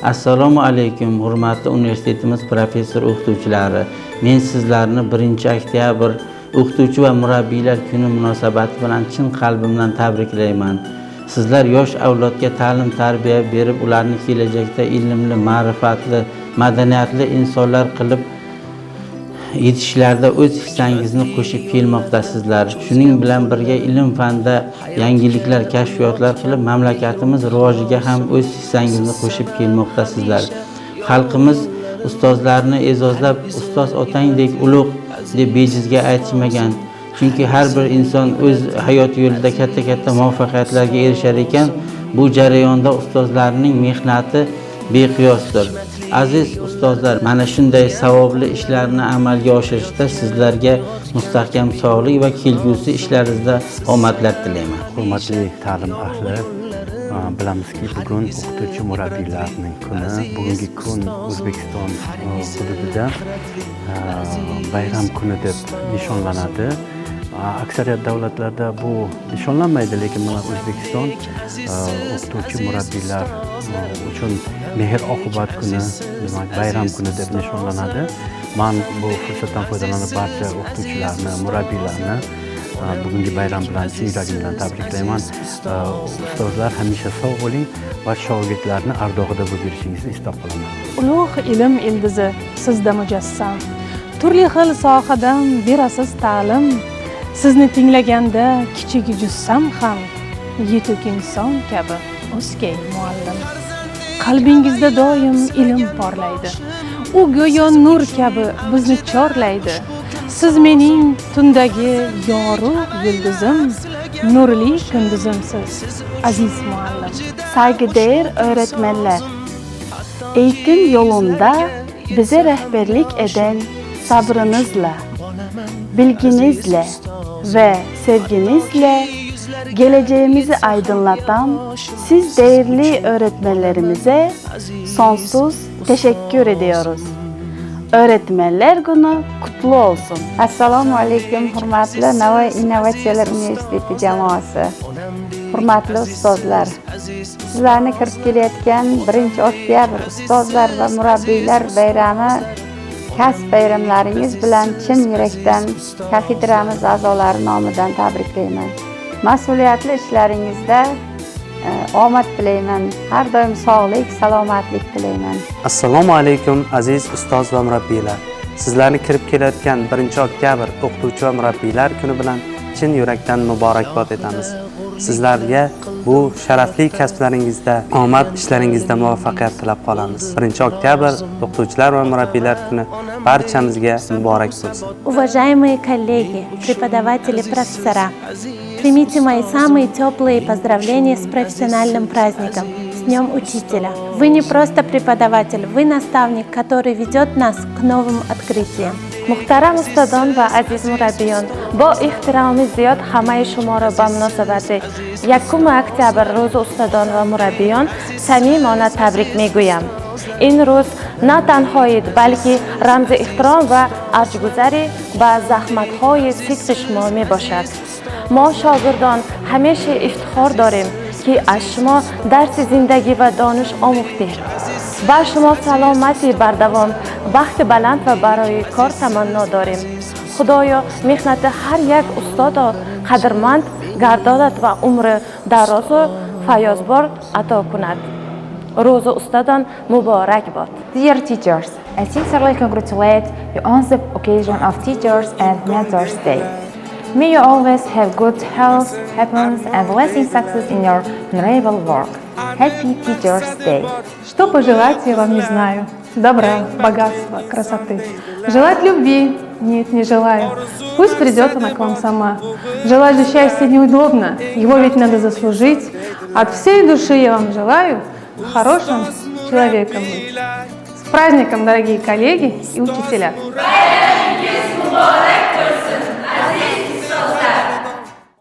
Assalomu alaykum, hurmatli universitetimiz professor o'qituvchilari. Men sizlarni 1-oktyabr o'qituvchi va murabbiylar kuni munosabati bilan chin qalbimdan tabriklayman. Sizlar yosh avlodga ta'lim tarbiya berib, ularni kelajakda ilmli, ma'rifatli, madaniyatli insonlar qilib yetishlarida o'z hissangizni qo'shib kelmoqdasizlar. Shuning bilan birga ilm fanda yangiliklar, kashfiyotlar qilib mamlakatimiz rivojiga ham o'z hissangizni qo'shib kelmoqdasizlar. Xalqimiz ustozlarni e'zozlab, ustoz otangdek ulug' deb bejizga aytishmagan. Chunki har bir inson o'z hayot yo'lida katta muvaffaqiyatlarga erishar ekan, bu jarayonda ustozlarning mehnati beqiyosdir. Aziz ustozlar, mana shunday savobli ishlarni amalga oshirishda sizlarga mustahkam sog'lik va kelgusi ishlaringizda omadlar tilayman. Hurmatli ta'lim ahli, bilamizki bugun o'qituvchi murabbiylarning kuni. Bugungi kun O'zbekiston hududida bayram kuni deb nishonlanadi. Aksariyat davlatlarda bu nishonlanmaydi, lekin mana O'zbekiston o'qituvchi murabbiylar uchun mehr-oqibat kuni, demak bayram kuni deb nishonlanadi. Men bu fursatdan foydalanib barcha o'qituvchilarni, murabbiylarni bugungi bayram bilan chin yuragimdan tabriklayman. Ustozlar hamisha sog' bo'ling va shogirdlarni ardog'ida bo'lib yurishingizni istab qolaman. Ulug' ilm ildizi sizda mujassam. Turli xil sohadan berasiz ta'lim. Sizni tinglaganda kichik jussam ham yetuk inson kabi o'zgay muallim. Qalbingizda doim ilm porlaydi. U go'yo nur kabi bizni chorlaydi. Siz mening tundagi yorug' yulduzim, nurli kunduzimsiz, aziz muallim. Saygıdeğer öğretmenler, eğitim yolunda bize rehberlik eden sabrınızla, bilginizle ve sevginizle geleceğimizi aydınlatan siz değerli öğretmenlerimize sonsuz teşekkür ediyoruz. Öğretmenler Günü kutlu olsun. Assalomu alaykum, hurmatli Navoiy Innovatsiyalar universiteti jamoasi. Hurmatli ustozlar. Sizlarni kirib kelayotgan 1-oktyabr ustozlar va murabbiylar bayrami kasb bayramlaringiz bilan chin yurakdan kafedramiz a'zolari nomidan tabriklayman. Mas'uliyatli ishlaringizda omad tilayman. Har doim sog'lik, salomatlik tilayman. Assalomu alaykum aziz ustoz va murabbiylar. Sizlarni kirib kelayotgan 1-oktyabr o'qituvchi va murabbiylar kuni bilan chin yurakdan muborakbod etamiz. Sizlarga bu sharafli kasblaringizda, omad ishlaringizda muvaffaqiyat tilab qolamiz. 1-oktyabr o'qituvchilar va murabbiylar kuni barchamizga muborak bo'lsin. Уважаемые коллеги, преподаватели, профессора, примите мои самые теплые поздравления с профессиональным праздником, с Днем Учителя. Вы не просто преподаватель, вы наставник, который ведет нас к новым открытиям. Muhtaram ustozon va aziz murabbiyon, با احترام زیاد همه شما را به مناسبت 1-oktyabr روز استادان و مربیان صمیمانه تبریک میگویم. این روز نه تنهایید بلکه رمز احترام و ارجگذاری به زحمت‌های سخت شما می باشد. ما شاگردان همیشه افتخار داریم که از شما درس زندگی و دانش آموختیم. با شما سلامتی بردوام، بخت بلند و برای کار تمنا داریم. خدایا محنت هر یک استاد قدرمند گرداند و عمر دراز و فیاضبار عطا کند. روز استادان مبارک باد. Dear teachers, I sincerely congratulate you on the occasion of Teachers and Mentors Day. May you always have good health, happiness and lasting success in your honorable work. Happy Teachers Day. Что пожелать, я вам не знаю. Добра, богатства, красоты. Желать любви? Нет, не желаю. Пусть придет она к вам сама. Желать же счастья неудобно, его ведь надо заслужить. От всей души я вам желаю хорошим человеком быть. С праздником, дорогие коллеги и учителя!